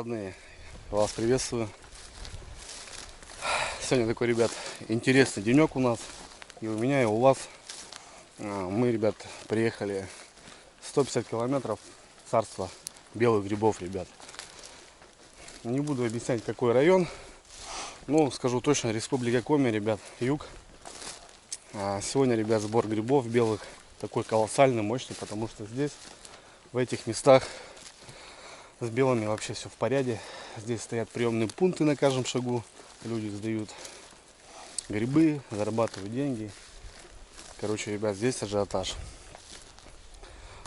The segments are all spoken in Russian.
родные, вас приветствую. Сегодня такой, ребят, интересный денек у нас. И у меня, и у вас. Мы, ребят, приехали 150 километров в царство белых грибов, ребят. Не буду объяснять, какой район. Но скажу точно, Республика Коми, ребят, юг. Сегодня, ребят, сбор грибов белых такой колоссальный, мощный, потому что здесь, в этих местах, с белыми вообще все в порядке. Здесь стоят приемные пункты на каждом шагу. Люди сдают грибы, зарабатывают деньги. Короче, ребят, здесь ажиотаж.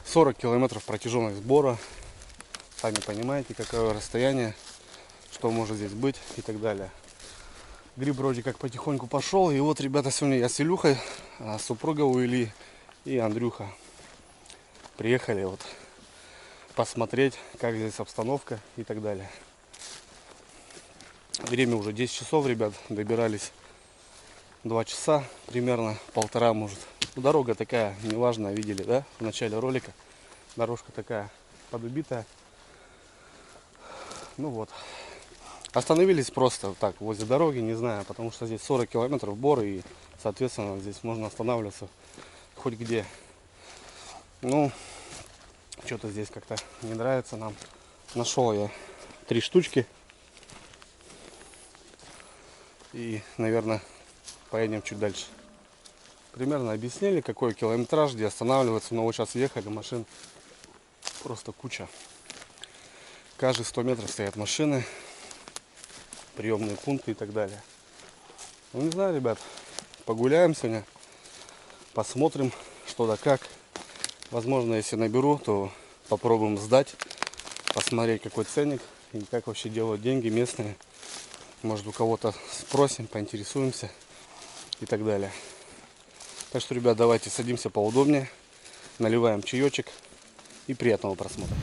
40 километров протяженность сбора. Сами понимаете, какое расстояние, что может здесь быть и так далее. Гриб вроде как потихоньку пошел. И вот, ребята, сегодня я с Илюхой, супруга у Ильи и Андрюха приехали вот посмотреть, как здесь обстановка и так далее. Время уже 10 часов, ребят, добирались 2 часа, примерно полтора, может. Дорога такая, неважно, видели, да, в начале ролика. Дорожка такая подубитая. Ну вот. Остановились просто так, возле дороги, не знаю, потому что здесь 40 километров бор, и, соответственно, здесь можно останавливаться хоть где. Ну, что-то здесь как-то не нравится нам. Нашел я 3 штучки. И, наверное, поедем чуть дальше. Примерно объяснили, какой километраж, где останавливаться. Но вот сейчас ехали, машин просто куча. Каждые 100 метров стоят машины, приемные пункты и так далее. Ну, не знаю, ребят, погуляем сегодня, посмотрим, что да как. Возможно, если наберу, то попробуем сдать, посмотреть, какой ценник и как вообще делают деньги местные. Может, у кого-то спросим, поинтересуемся и так далее. Так что, ребят, давайте садимся поудобнее, наливаем чаечек и приятного просмотра.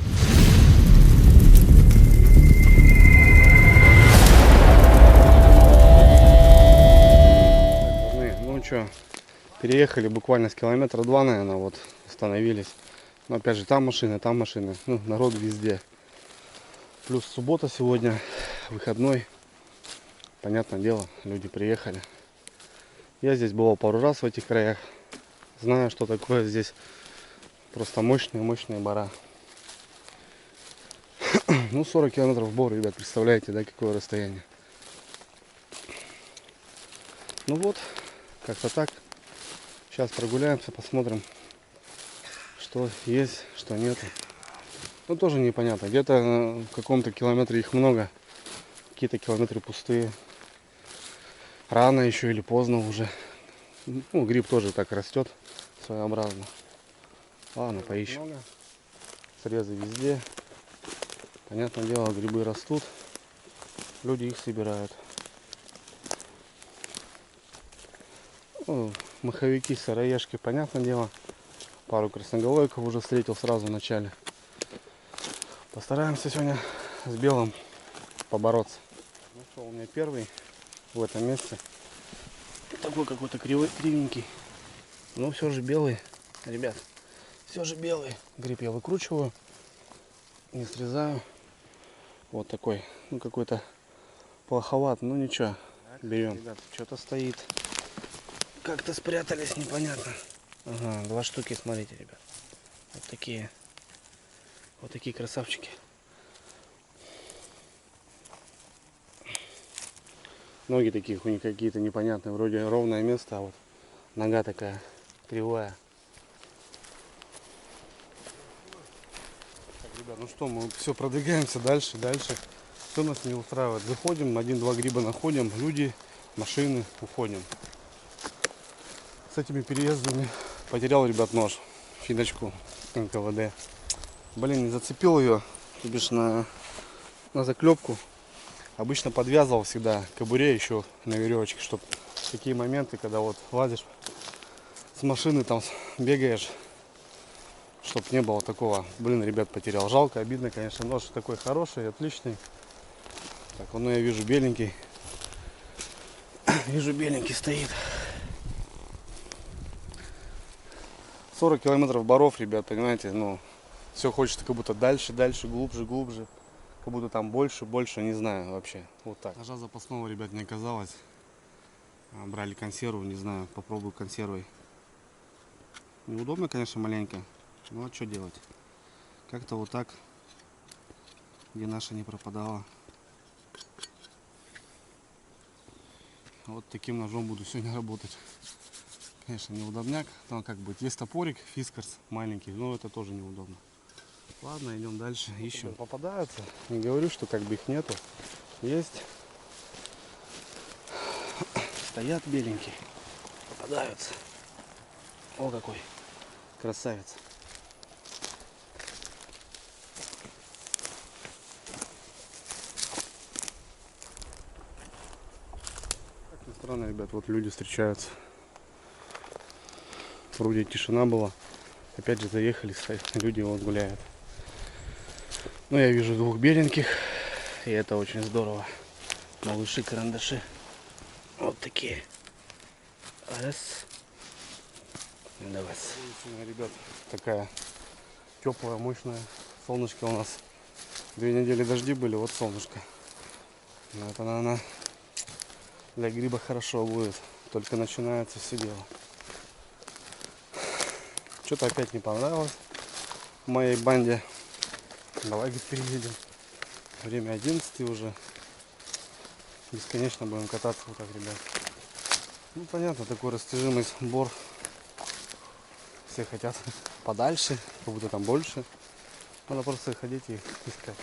Ну что, переехали буквально с километра 2, наверное, вот остановились. Но опять же, там машины, ну, народ везде. Плюс суббота сегодня, выходной. Понятное дело, люди приехали. Я здесь бывал пару раз в этих краях. Знаю, что такое здесь просто мощные бора. Ну, 40 километров в бор, ребят, представляете, да, какое расстояние. Ну вот, как-то так. Сейчас прогуляемся, посмотрим, что есть, что нет. Ну, тоже непонятно. Где-то в каком-то километре их много. Какие-то километры пустые. Рано еще или поздно уже. Ну, гриб тоже так растет своеобразно. Ладно, поищем. Срезы везде. Понятное дело, грибы растут. Люди их собирают. Ну, маховики, сыроежки, понятное дело. Пару красноголовиков уже встретил сразу в начале. Постараемся сегодня с белым побороться. Нашел у меня первый в этом месте. Такой какой-то кривенький. Но все же белый, ребят. Все же белый. Гриб я выкручиваю. Не срезаю. Вот такой. Ну, какой-то плоховат. Ну, ничего. Берем. Ребят, что-то стоит. Как-то спрятались, непонятно. Ага, 2 штуки, смотрите, ребят. Вот такие. Вот такие красавчики. Ноги такие у них какие-то непонятные. Вроде ровное место, а вот нога такая кривая. Так, ребят, ну что, мы все продвигаемся дальше. Все нас не устраивает. Заходим, 1-2 гриба находим. Люди, машины, уходим. С этими переездами потерял, ребят, нож. Фидочку НКВД. Блин, не зацепил ее, то бишь на заклепку. Обычно подвязывал всегда к кобуре еще на веревочке, чтобы в такие моменты, когда вот лазишь с машины, там бегаешь, чтобы не было такого. Блин, ребят, потерял. Жалко, обидно, конечно. Нож такой хороший, отличный. Так, ну я вижу беленький. Вижу, беленький стоит. 40 километров боров, ребят, понимаете, ну, все хочется как будто дальше, глубже. Как будто там больше, не знаю вообще. Вот так. Ножа запасного, ребят, не оказалось. Брали консерву, не знаю, попробую консервой. Неудобно, конечно, маленько. Но что делать? Как-то вот так, где наша не пропадала. Вот таким ножом буду сегодня работать. Конечно, неудобняк. Там как будет. Есть топорик, фискарс маленький, но это тоже неудобно. Ладно, идем дальше, ищем. Попадаются. Не говорю, что как бы их нету. Есть. Стоят беленькие. Попадаются. О, какой красавец. Как ни странно, ребят, вот люди встречаются. Вроде тишина была. Опять же заехали, люди вот гуляют. Но я вижу двух беленьких, и это очень здорово. Малыши, карандаши. Вот такие. Раз. Давай. Ребят, такая теплая, мощная. Солнышко у нас. 2 недели дожди были, вот солнышко. Но это, наверное, для гриба хорошо будет. Только начинается все дело. Что-то опять не понравилось моей банде. Давай, говорит, переедем. Время 11 уже. Бесконечно будем кататься вот так, ребят. Ну, понятно, такой растяжимый бор. Все хотят подальше, как будто там больше. Надо просто ходить и искать.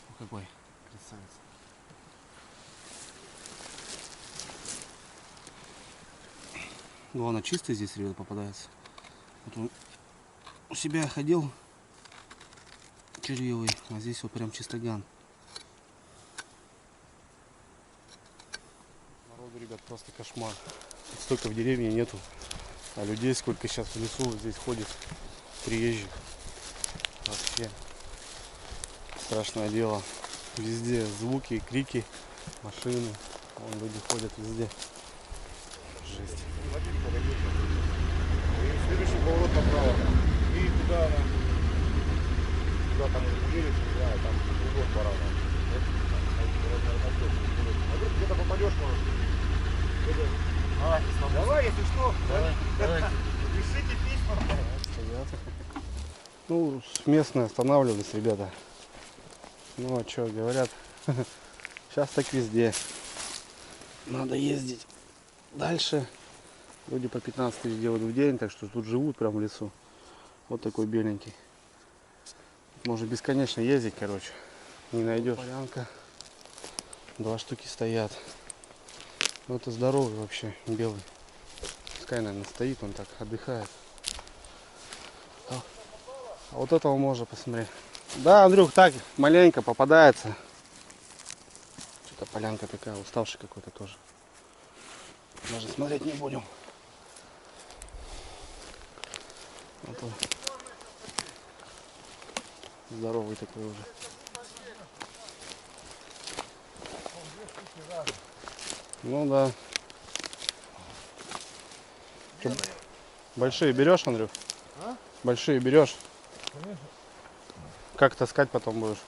О, какой красавец. Главное, чистый здесь, ребята, попадается. Вот он у себя ходил червивый, а здесь вот прям чистоган. Народу, ребят, просто кошмар. Столько в деревне нету, а людей сколько сейчас в лесу здесь ходит, приезжих. Вообще страшное дело. Везде звуки, крики, машины. Вон люди ходят везде. Жесть. Следующий поворот направо. И туда она. Туда там уедешь, не знаю, там угол пора. А вдруг где-то попадешь, может. Давай, если что. Давай. Пишите письма. Ну, местные останавливались, ребята. Ну, а что, говорят, сейчас так везде. Надо ездить дальше. Люди по 15 тысяч делают в день, так что тут живут прям в лесу. Вот такой беленький. Можно бесконечно ездить, короче. Не найдешь. Полянка. 2 штуки стоят. Ну, это здоровый вообще, белый. Пускай, наверное, стоит, он так отдыхает. А вот этого можно посмотреть. Да, Андрюх, так маленько попадается. Что-то полянка такая, уставший какой-то тоже. Даже смотреть не будем. Вот он. Здоровый такой уже. Ну да. Что, большие берешь, Андрюх? А? Большие берешь? Конечно. Как таскать потом будешь?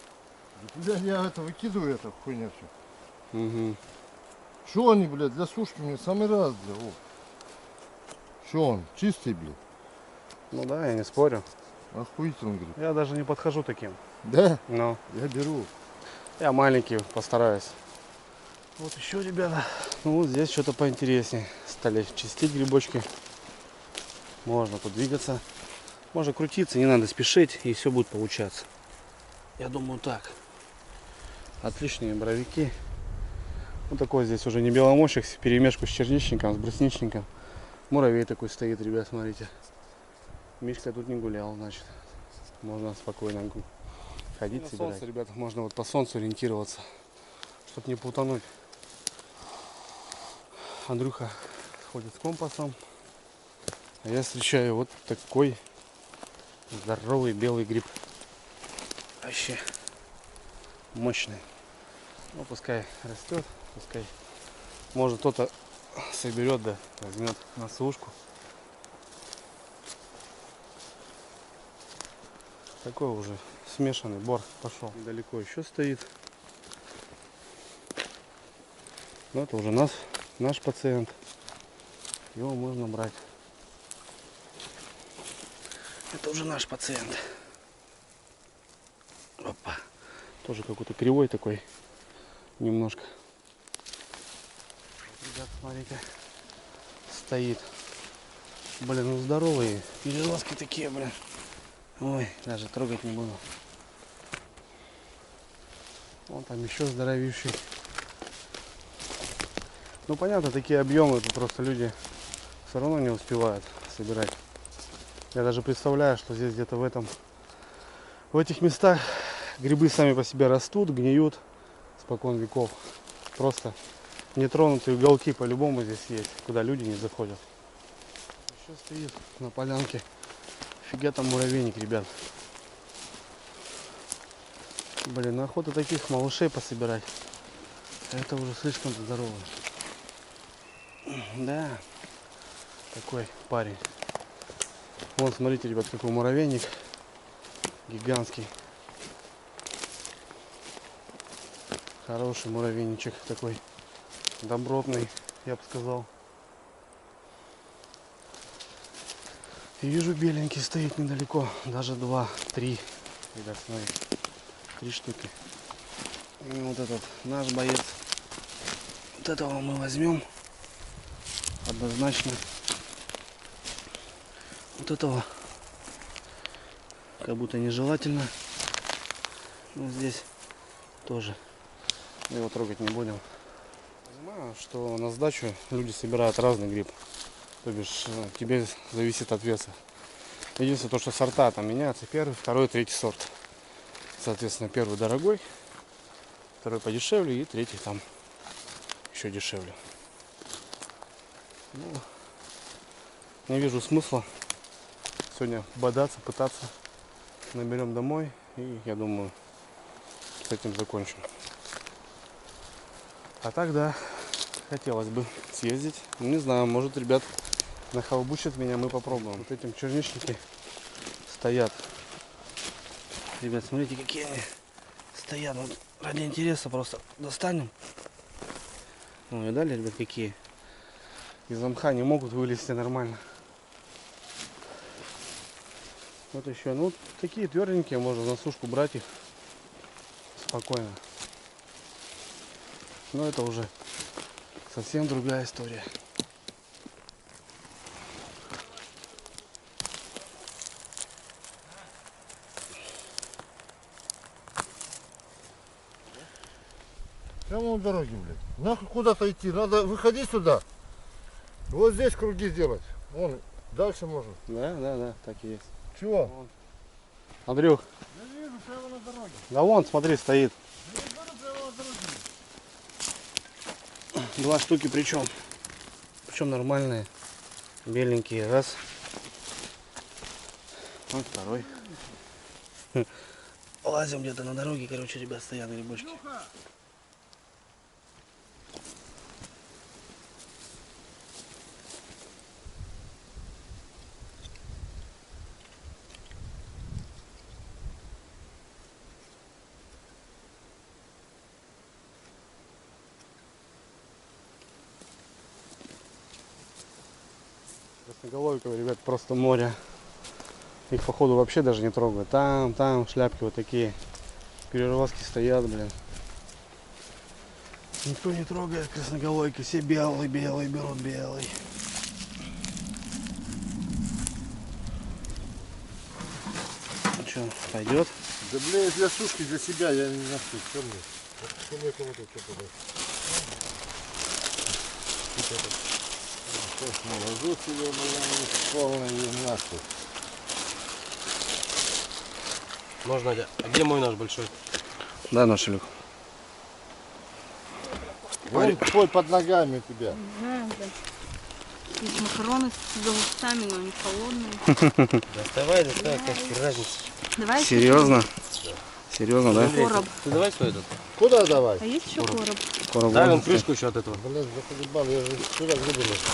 Я это выкидываю, это хуйня все. Угу. Что они, блядь, для сушки мне самый раз, блядь. О. Что он? Чистый, блядь. Ну да, я не спорю. Охуительно, говорит. Я даже не подхожу таким. Да? Но Я беру. я маленький постараюсь. Вот еще, ребята. Ну вот здесь что-то поинтереснее. Стали чистить грибочки. Можно тут двигаться. Можно крутиться, не надо спешить, и все будет получаться. Я думаю, так. Отличные боровики. Вот такой здесь уже не беломощик, перемешку с черничником, с брусничником. Муравей такой стоит, ребят, смотрите. Мишка тут не гулял, значит. Можно спокойно ходить, собирать. Солнце, ребята, можно вот по солнцу ориентироваться, чтобы не путануть. Андрюха ходит с компасом, а я встречаю вот такой здоровый белый гриб. Вообще мощный. Ну, пускай растет, пускай. Может, кто-то соберет, да, возьмет на сушку. Такой уже смешанный бор пошел. Недалеко еще стоит. Но это уже наш пациент. Его можно брать. Это уже наш пациент. Опа. Тоже какой-то кривой такой. Немножко. Ребят, смотрите. Стоит. Блин, ну здоровые. Перелазки такие, блин. Ой, даже трогать не буду. Вон там еще здоровейший. Ну понятно, такие объемы, это просто люди все равно не успевают собирать. Я даже представляю, что здесь где-то в этих местах грибы сами по себе растут, гниют спокон веков. Просто нетронутые уголки по-любому здесь есть, куда люди не заходят. Еще стоит на полянке. Фига там муравейник, ребят. Блин, охота таких малышей пособирать. Это уже слишком здорово. Да, такой парень. Вон, смотрите, ребят, какой муравейник. Гигантский. Хороший муравейничек такой. Добротный, я бы сказал. И вижу, беленький стоит недалеко. Даже 2, 3. Ребят, смотрите. 3 штуки. И вот этот наш боец. Вот этого мы возьмем. Однозначно. Вот этого как будто нежелательно. Но здесь тоже его трогать не будем. Понимаю, что на сдачу люди собирают разный гриб. То бишь тебе зависит от веса. Единственное то, что сорта там меняются. Первый, второй, третий сорт. Соответственно, первый дорогой, второй подешевле и третий там еще дешевле. Ну, не вижу смысла сегодня бодаться, пытаться. Наберем домой и, я думаю, с этим закончим. А так, да, хотелось бы съездить. Не знаю, может, ребят нахалбучат меня, мы попробуем. Вот этим черничники стоят. Ребят, смотрите, какие они стоят. Вот ради интереса просто достанем. Ну, видали, ребят, какие? Из мха не могут вылезти нормально. Вот еще, ну, такие тверденькие, можно на сушку брать их спокойно. Но это уже совсем другая история. Прямо на дороге, блядь. Нахуй куда-то идти, надо выходить сюда. Вот здесь круги делать. Вон, дальше можно. Да, так и есть. Чего? Вон. Андрюх, Я вижу, прямо на дороге. да вон, смотри, стоит. Я говорю, прямо на дороге. 2 штуки причем нормальные. Беленькие. Раз. Вот второй. Лазим где-то на дороге, короче, ребят, стоят грибочки. Красноголовиков, ребят, просто море. Их походу вообще даже не трогают. Там шляпки вот такие. Переростки стоят, блин. Никто не трогает красноголовики. Все белый берут белый. Ну что, пойдет? Да, блядь, для сушки, для себя, я не знаю, что мне. Что мне кому-то что-то дать. Сейчас наложу себе, блядь, полный нахуй. Можно, Надя. А где мой наш большой? Да, наш Илюх. Вон твой под ногами у тебя. Знаю, да. Здесь макароны с голубцами, но они холодные. Доставай, какая разница. Давай. Серьезно? Серьезно, да? Андрей, Короб. ты давай свой этот. Куда давай? А есть еще короб? Короб Дай вон ложится. крышку еще от этого. Блин, заколебал, я же сюда грибы ношу.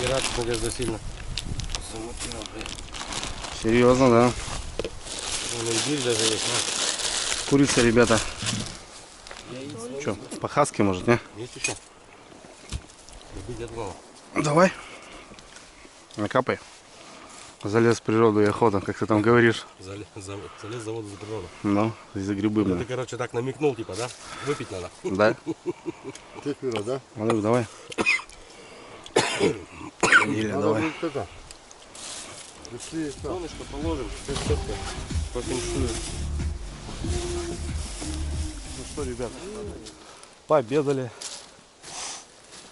Пират, Надежда сильно. Замутила, блядь. Серьезно, да? Вон имбирь даже есть, на. Курица, ребята. Что, по-хаски может, не? Есть еще? Любить от мало. Давай. Накапай. Залез в природу и охота, как ты там говоришь. Залез за воду за природу. Ну, за грибы, Ну, блин. ты, короче, так намекнул, типа, да? Выпить надо. Да? Ты пиво, да? Андрюх, давай. Или Надо давай. будет это. Пришли, так. Солнышко положим, все четко. По феншую. Ну что, ребят, пообедали,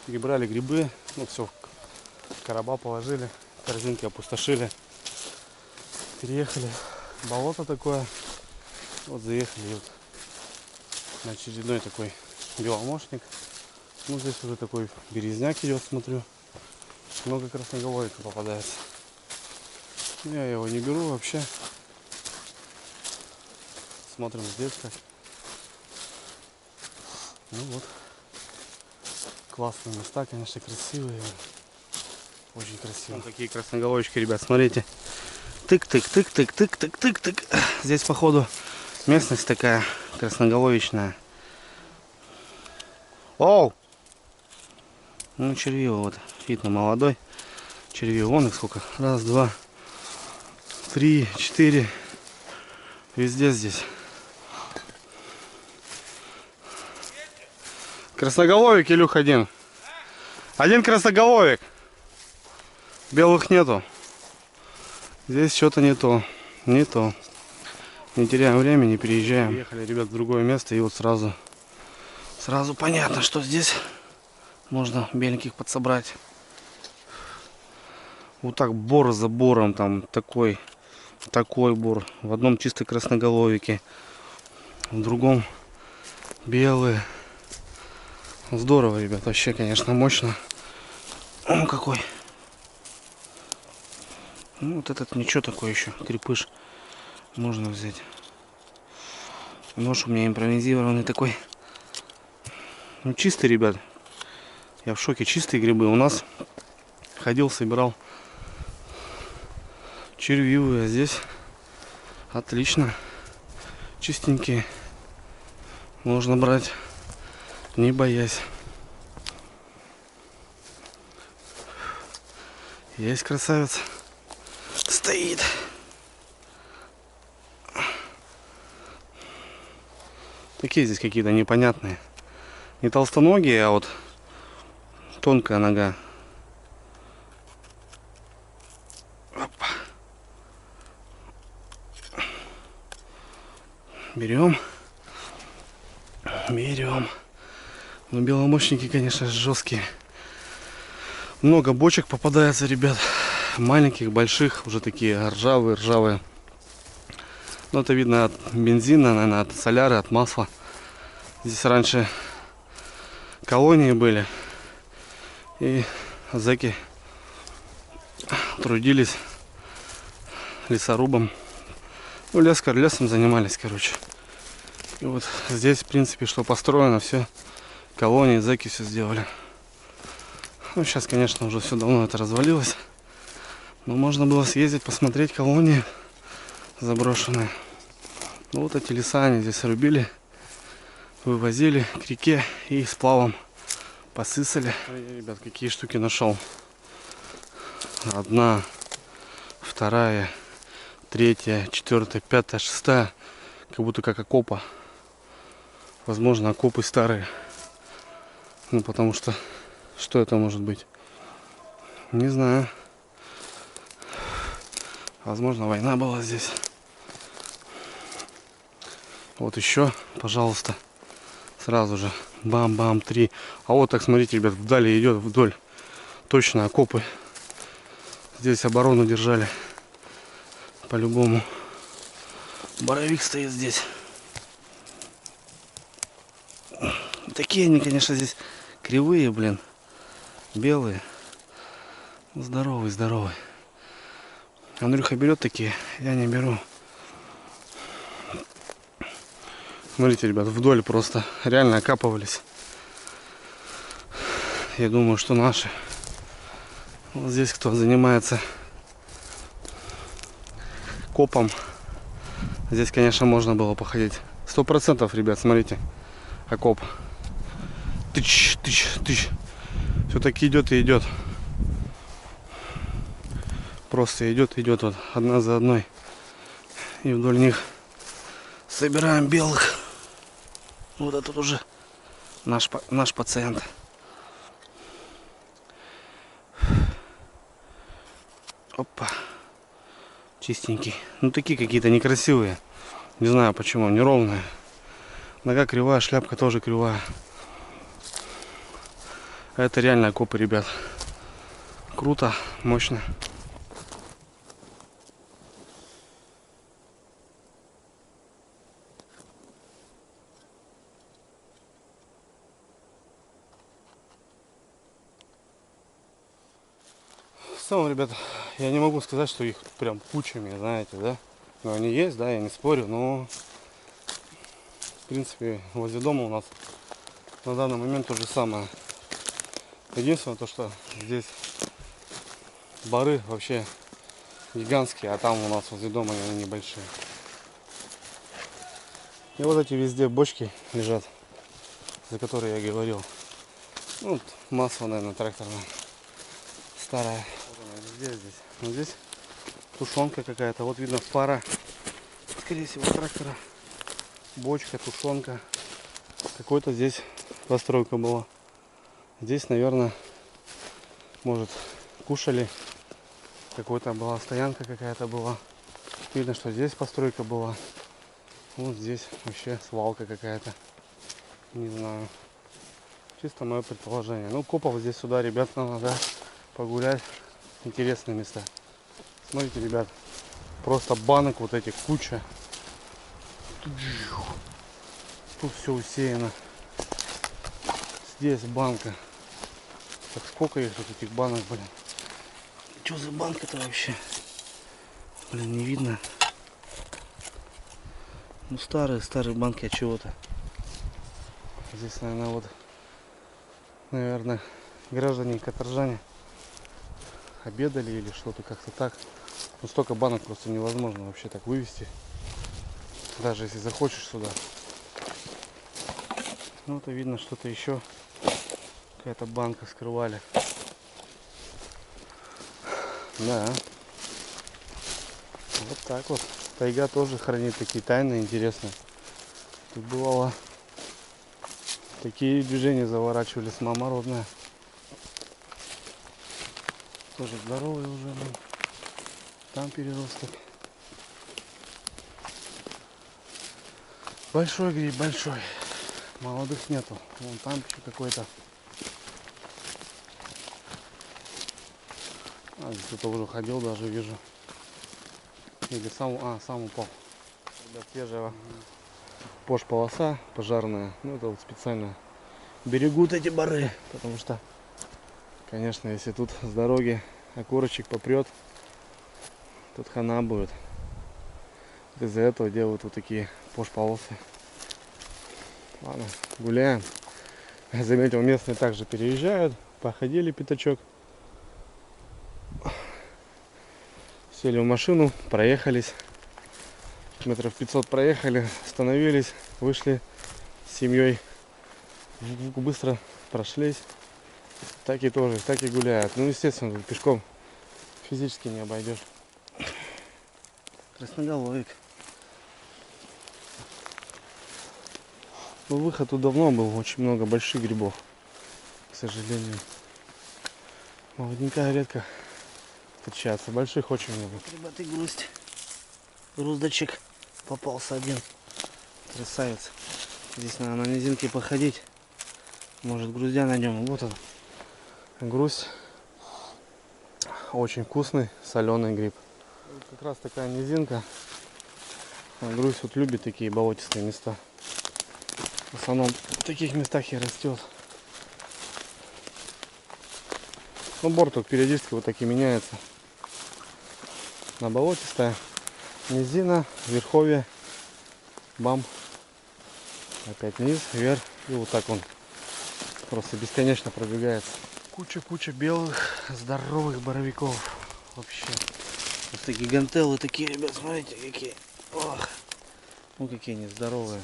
перебрали грибы, ну все, короба положили, корзинки опустошили, переехали, болото такое, вот заехали вот на очередной такой беломошник, ну здесь уже такой березняк идет, смотрю, много красноголовика попадается, я его не беру вообще, смотрим здесь как. Ну вот, классные места, конечно, красивые, очень красивые. Вот такие красноголовички, ребят, смотрите. Тык-тык-тык-тык-тык-тык-тык. Здесь, походу, местность такая красноголовичная. Оу! Ну, червивый вот, видно, молодой. Червивый, вон их сколько. Раз, два, 3, 4. Везде здесь. Красноголовик, Илюх, один. Один красноголовик. Белых нету. Здесь что-то не то. Не то. Не теряем времени, переезжаем. Приехали, ребят, в другое место. И вот сразу понятно, что здесь можно беленьких подсобрать. Вот так бор за бором. Там такой бор. В одном чисто красноголовике. В другом белые. Здорово, ребят, вообще, конечно, мощно. Он какой. Ну, вот этот ничего такой еще, крепыш. Можно взять. Нож у меня импровизированный такой. Ну, чистый, ребят. Я в шоке, чистые грибы. У нас ходил, собирал червивые, а здесь отлично. Чистенькие. Можно брать. Не боясь. Есть красавец. Стоит. Такие здесь какие-то непонятные. Не толстоногие, а вот тонкая нога. Опа. Берем. Берем. Ну, беломощники, конечно, жесткие. Много бочек попадается, ребят. Маленьких, больших, уже такие ржавые. Но это видно от бензина, наверное, от соляры, от масла. Здесь раньше колонии были. И зэки трудились лесорубом. Ну, лесом занимались, короче. И вот здесь, в принципе, что построено, все. Колонии, зэки все сделали. Ну, сейчас, конечно, уже все давно это развалилось. Но можно было съездить, посмотреть колонии заброшенные. Ну, вот эти леса они здесь рубили, вывозили к реке и сплавом посысали. Ребят, какие штуки нашел. Одна, вторая, третья, четвертая, пятая, шестая. Как будто как окопа. Возможно, окопы старые. Ну, потому что что это может быть? Не знаю. Возможно, война была здесь. Вот еще, пожалуйста. Сразу же. Бам-бам, 3. А вот так, смотрите, ребят, вдали идет вдоль. Точно окопы. Здесь оборону держали. По-любому. Боровик стоит здесь. Такие они, конечно, здесь кривые, блин. Белые. Здоровый. Андрюха берет такие, я не беру. Смотрите, ребят, вдоль просто реально окапывались. Я думаю, что наши. Вот здесь кто занимается копом. Здесь, конечно, можно было походить. 100%, ребят, смотрите. Окоп. Тыч, тыч, тыч. Все-таки идет и идет. Просто идет, идет вот одна за одной. И вдоль них собираем белых. Вот этот уже наш пациент. Опа. Чистенький. Ну такие какие-то некрасивые. Не знаю почему, неровные. Нога кривая, шляпка тоже кривая. Это реально окопы, ребят. Круто, мощно. В целом, ребята, я не могу сказать, что их прям кучами, знаете, да. Но они есть, да, я не спорю, но в принципе возле дома у нас на данный момент то же самое. Единственное то, что здесь бары вообще гигантские, а там у нас возле дома они небольшие. И вот эти везде бочки лежат, за которые я говорил. Ну, вот масло, наверное, тракторная, старая. Вот она, везде здесь. Вот здесь тушенка какая-то. Вот видно фара, скорее всего, трактора. Бочка, тушенка. Какой-то здесь постройка была. Здесь, наверное, может, кушали. Какой-то была стоянка какая-то была. Видно, что здесь постройка была. Вот здесь вообще свалка какая-то. Не знаю. Чисто мое предположение. Ну, копов здесь сюда, ребят, надо погулять. Интересные места. Смотрите, ребят. Просто банок вот этих куча. Тут все усеяно. Здесь банка. Так сколько их тут этих банок, блин. Что за банка-то вообще? Блин, не видно. Ну, старые банки от чего-то. Здесь, наверное, граждане каторжане обедали или что-то как-то так. Ну, столько банок просто невозможно вообще так вывести. Даже если захочешь сюда. Ну, это видно, что-то еще. Какая-то банка скрывали. Да. Вот так вот. Тайга тоже хранит такие тайны интересные. Тут бывало такие движения заворачивались, мама родная. Тоже здоровый уже. Блин. Там переросток. Большой гриб, большой. Молодых нету. Вон там еще какой-то. А, здесь кто-то уже ходил, даже вижу. Или сам упал. Ребят, свежая полоса пожарная. Ну, это вот специально берегут эти бары. Потому что, конечно, если тут с дороги окурочек попрет, тут хана будет. Вот из-за этого делают вот такие полосы. Ладно, гуляем. Я заметил, местные также переезжают. Походили пятачок. Сели в машину, проехались. Метров 500 проехали, остановились, вышли с семьей. Быстро прошлись. Так и тоже, так и гуляют. Ну, естественно, тут пешком физически не обойдешь. Красноголовик. Ну, выход тут давно был, очень много больших грибов, к сожалению. Молодняка редко встречаться, больших очень много. Ребята, груздочек попался один. Красавец. Здесь надо на низинке походить. Может, груздя найдем. Вот он. Грусть. Очень вкусный, соленый гриб. Вот как раз такая низинка. Грусть вот любит такие болотистые места. В основном в таких местах и растет. Ну, борт тут периодически вот так и меняется. На болотистая, низина, верховье, бам. Опять вниз, вверх. И вот так он просто бесконечно пробегается. Куча белых здоровых боровиков. Вообще. Просто гигантеллы такие, ребят, смотрите, какие. Ох. Ну какие они здоровые.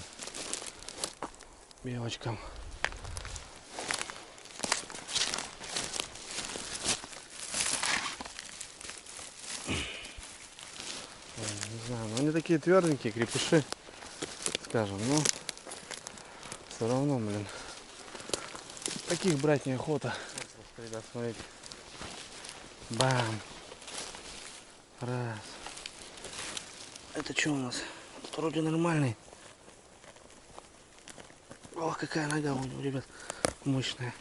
Белочкам. Не знаю, но они такие тверденькие, крепыши, скажем, но все равно, блин, таких брать неохота. Просто, ребят, смотрите. Бам! Раз. Это что у нас? Тут вроде нормальный. Ох, какая нога у него, ребят, мощная.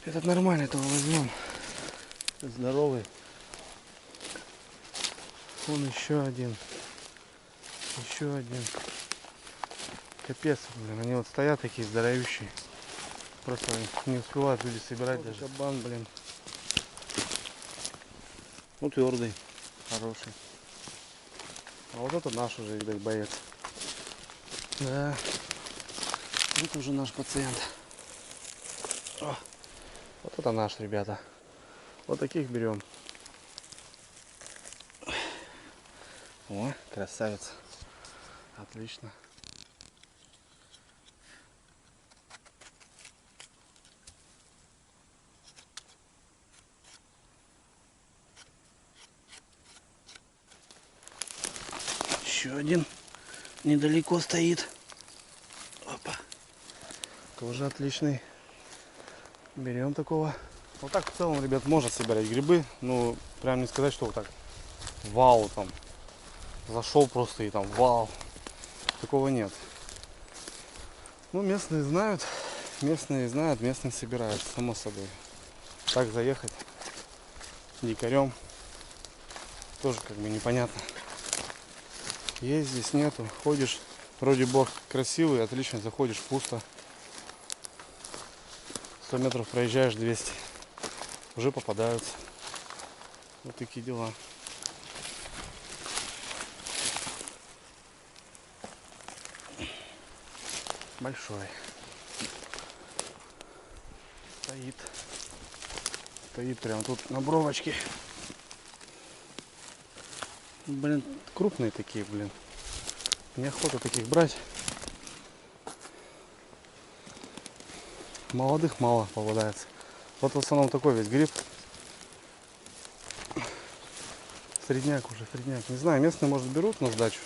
Этот нормальный, этого возьмем. Здоровый. Вон еще один. Еще один. Капец, блин, они вот стоят такие здоровющие. Просто не успевают люди собирать даже. Кабан, блин. Ну, твердый, хороший. А вот это наш уже, видать, боец. Да. Это уже наш пациент. О, вот это наш, ребята. Вот таких берем. О, красавец. Отлично. Еще один недалеко стоит. Опа. Тоже отличный. Берем такого. Вот так в целом, ребят, можно собирать грибы. Ну, прям не сказать, что вот так вау там. Зашел просто и там вау. Такого нет. Ну, местные знают, местные собирают, само собой. Так заехать дикарем тоже как бы непонятно. Есть здесь нету. Ходишь, вроде бог красивый, отлично, заходишь, пусто. 100 метров проезжаешь, 200. Уже попадаются. Вот такие дела. Большой. Стоит прям тут на бровочке. Блин, крупные такие, блин. Неохота таких брать. Молодых мало попадается. Вот в основном такой весь гриб. Средняк уже, средняк. Не знаю, местные, может, берут на сдачу.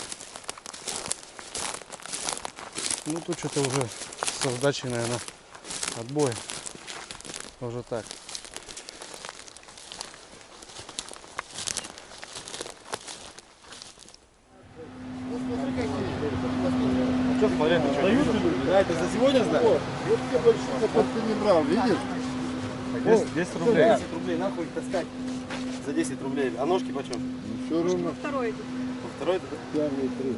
Ну, тут что-то уже со сдачей, наверное, отбой. Уже так. Что смотрят, что дают? Да, это за сегодня сдали? Вот те большие, как ты не брал, видишь? 10 рублей. 10 рублей, нахуй их таскать. За 10 рублей. А ножки почем? Все равно. Второй идет. Второй это? Первые 3.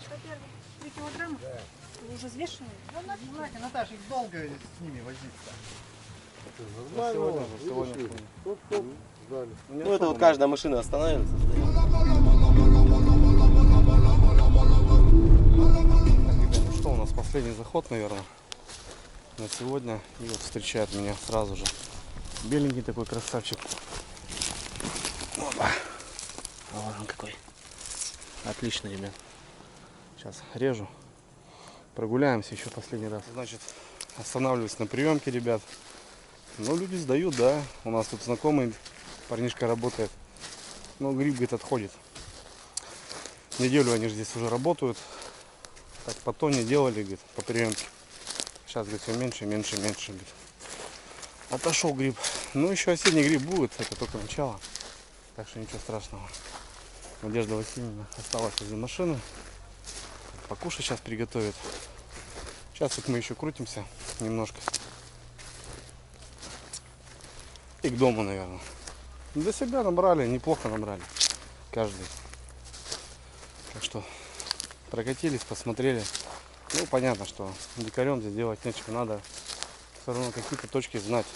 Что первый? 3 килограмма? Вы уже взвешивали? Знаете, Наташа, их долго с ними возиться. Нормально, сегодня видишь, понял. топ-топ сдали. Ну это вот каждая машина останавливается. Ну что, у нас последний заход, наверное, на сегодня. И вот встречает меня сразу же беленький такой красавчик. Опа. Вот он какой. Отлично, ребят. Сейчас режу. Прогуляемся еще последний раз. Значит, останавливаюсь на приемке, ребят. Ну, люди сдают, да. У нас тут знакомый парнишка работает. Но гриб, говорит, отходит. Неделю они же здесь уже работают. Так по тоне делали, говорит, по приемке. Сейчас, говорит, все меньше, меньше, меньше, говорит. Отошел гриб. Ну, еще осенний гриб будет, это только начало. Так что ничего страшного. Надежда Васильевна осталась возле машины. Покушать сейчас приготовит. Сейчас вот мы еще крутимся немножко. И к дому, наверное. Для себя набрали, неплохо набрали. Каждый. Так что прокатились, посмотрели. Ну, понятно, что дикарем здесь делать нечего. Надо все равно какие-то точки знать.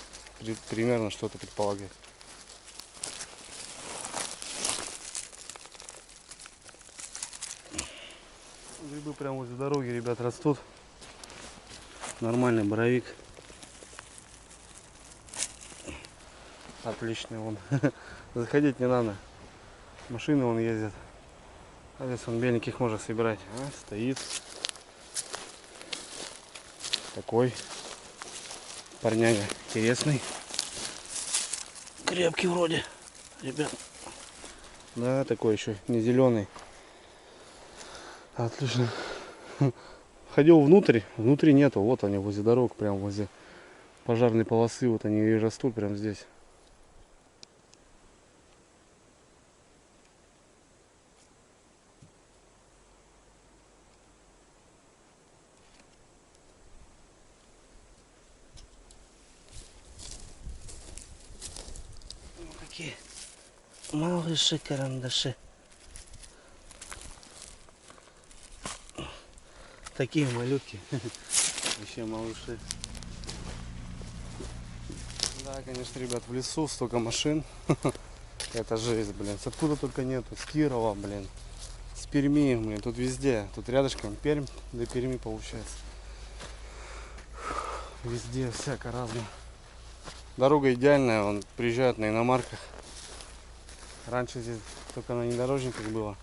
Примерно что-то предполагать. Грибы прямо возле дороги, ребят, растут. Нормальный боровик. Отличный он. Заходить не надо. Машины вон ездят. А здесь он беленьких можно собирать. А, стоит. Такой парняга интересный. Крепкий вроде, ребят. Да, такой еще не зеленый. Отлично. Ходил внутрь, внутри нету. Вот они возле дорог, прям возле пожарной полосы. Вот они и растут прям здесь. Вот такие малыши карандаши. Такие малютки. Вообще малыши. Да, конечно, ребят, в лесу столько машин. Это жесть, блин. С откуда только нету. С Кирова, блин. С Перми, блин. Тут везде. Тут рядышком Пермь до Перми получается. Везде всяко разное. Дорога идеальная. Вон приезжают на иномарках. Раньше здесь только на внедорожниках было.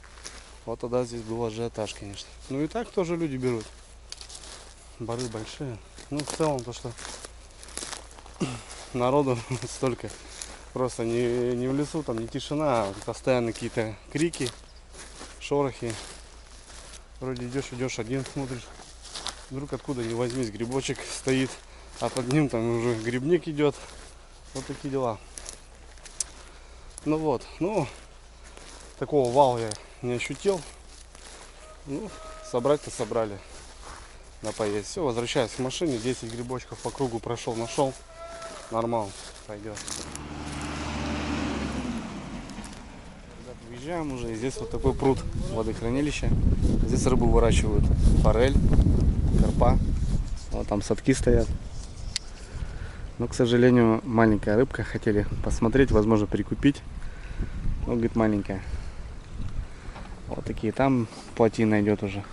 Вот тогда здесь был ажиотаж, конечно. Ну и так тоже люди берут. Бары большие. Ну в целом то, что народу столько. Просто не в лесу, там не тишина, а постоянно какие-то крики, шорохи. Вроде идешь один, смотришь. Вдруг откуда ни возьмись, грибочек стоит, а под ним там уже грибник идет. Вот такие дела. Ну вот, ну такого вау я не ощутил. Ну, собрать-то собрали на поесть. Все, возвращаюсь к машине. 10 грибочков по кругу прошел, нашел. Нормально, пойдет. Ребята, выезжаем уже. И здесь вот такой пруд, водохранилище. Здесь рыбу выращивают. Форель, карпа. Вот там садки стоят. Но, к сожалению, маленькая рыбка. Хотели посмотреть, возможно, прикупить. Но, говорит, маленькая. Вот такие. Там плотина идет уже.